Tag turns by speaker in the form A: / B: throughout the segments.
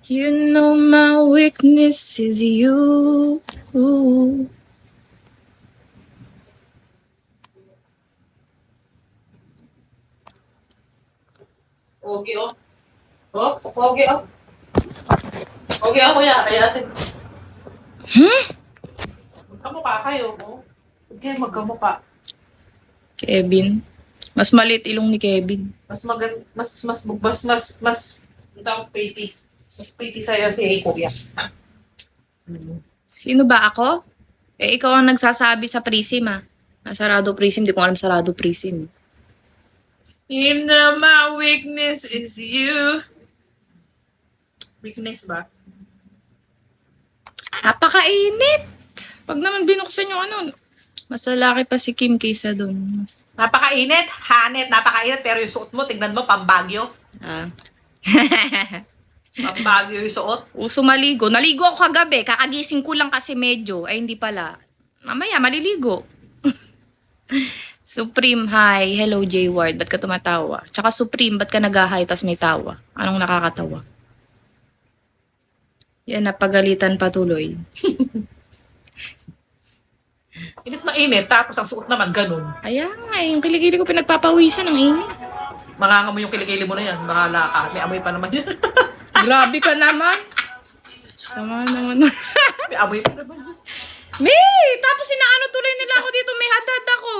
A: You know my weakness is you.
B: Pogi, oh. Oh, pogi, oh. Pogi ako ya, kaya atin. Magkamukha kayo, oh. Okay, magkamukha.
A: Kevin. Mas maliit ilong ni Kevin.
B: Pretty. Mas pretty sa'yo si Kuya.
A: Sino ba ako? Eh, ikaw ang nagsasabi sa Prism, ah. Sarado Prism. Di ko alam sarado Prism.
B: You know my weakness is you. Weakness ba?
A: Napakainit! Pag naman binuksan yung ano, mas lalaki pa si Kim kaysa doon. Mas,
B: Napakainit, hanit, napakainit, pero yung suot mo, tingnan mo, pambagyo.
A: ah.
B: Pambagyo yung suot.
A: Uso maligo. Naligo ako kagabi. Kakagising ko lang kasi medyo. Ay, hindi pala. Mamaya, maliligo. Supreme, hi. Hello, J. Ward. Ba't ka tumatawa? Tsaka Supreme, ba't ka nag-hi tas may tawa? Anong nakakatawa? Yan, napagalitan patuloy.
B: Init na init, tapos ang suot naman, ganun.
A: Kaya nga, yung kilikili ko pinagpapawisan ng init.
B: Mangangamoy yung kilikili mo na yan, bahala ka. May amoy pa naman yan.
A: Grabe ka naman. Sama naman.
B: May amoy pa naman.
A: May! Tapos inaano tuloy nila ako dito. May hadhad ako.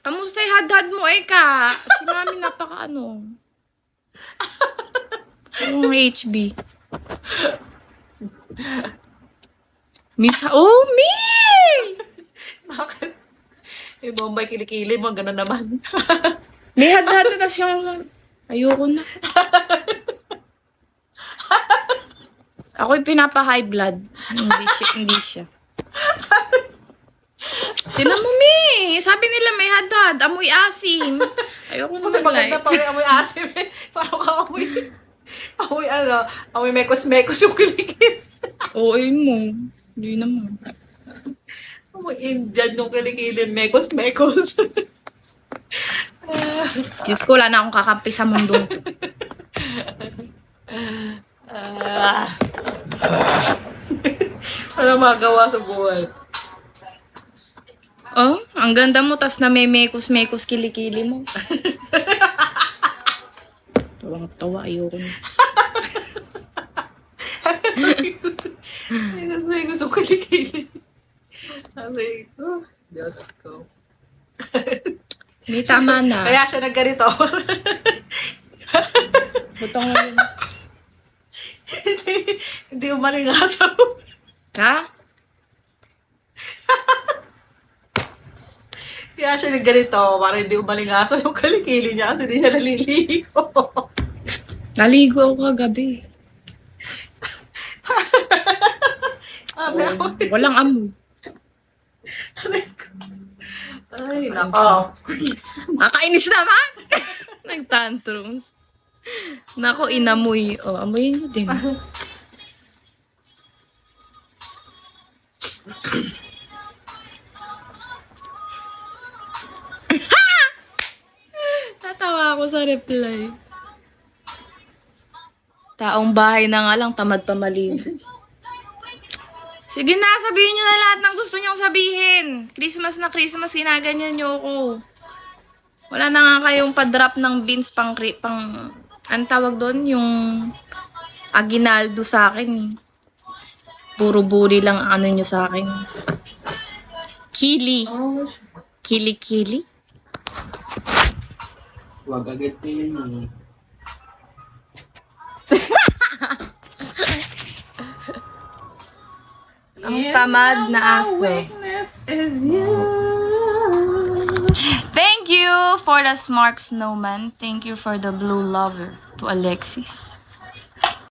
A: Kamusta yung hadhad mo, Eka? Si Mami napaka-ano. Yung HB. Misa, oh, me!
B: Bakit? Yung Bombay kilikili mo, gano'n naman.
A: May hadhad na, tas yung... Ayoko na. Ako'y pinapa-high blood. Hindi siya. Tinan mo, Mi. Sabi nila may hadhad. Amoy asim. Ayoko na
B: Kasi maganda
A: mag-like.
B: pa may amoy asim eh. Parang ka amoy. Amoy mekos-mekos yung kilikili.
A: Oo, yun mo. Hindi naman.
B: Amoy Indian yung kilikili. Mekos-mekos.
A: Diyos ko, wala na akong kakampi sa mundong to.
B: Ano magawa sa buhay?
A: Oh, ang ganda mo, tas na may mekos-mekos kilikili mo. Tawang-tawa, ayoko na.
B: Mekos-mekos yung kilikili. Sabi ko, Diyos ko.
A: May tama na.
B: Kaya siya nagganito.
A: Butong mo yun.
B: Hindi umalingasaw.
A: Ha?
B: Kaya siya nagganito para hindi umalingasaw yung kilikili niya kasi hindi siya naliligo.
A: Naligo ako kagabi.
B: Oh,
A: Walang amoy.
B: ay, nako.
A: Nakainis naman! Nag-tantrums. Nako, inamoy. Oh, amoyin nyo din. Tatawa ako sa reply. Taong bahay na nga lang, tamad pa maligo. Sige na, sabihin nyo na lahat ng gusto nyong sabihin. Christmas na Christmas, ginaganyan nyo ako. Wala na nga kayong pa-drop ng beans pang ang tawag doon, yung aginaldo sa akin. Eh. Puro buri lang ano nyo sa akin. Kili. Kili-kili.
C: Huwag agatin mo.
A: Ang tamad na aso. Thank you for the smart snowman. Thank you for the blue lover to Alexis.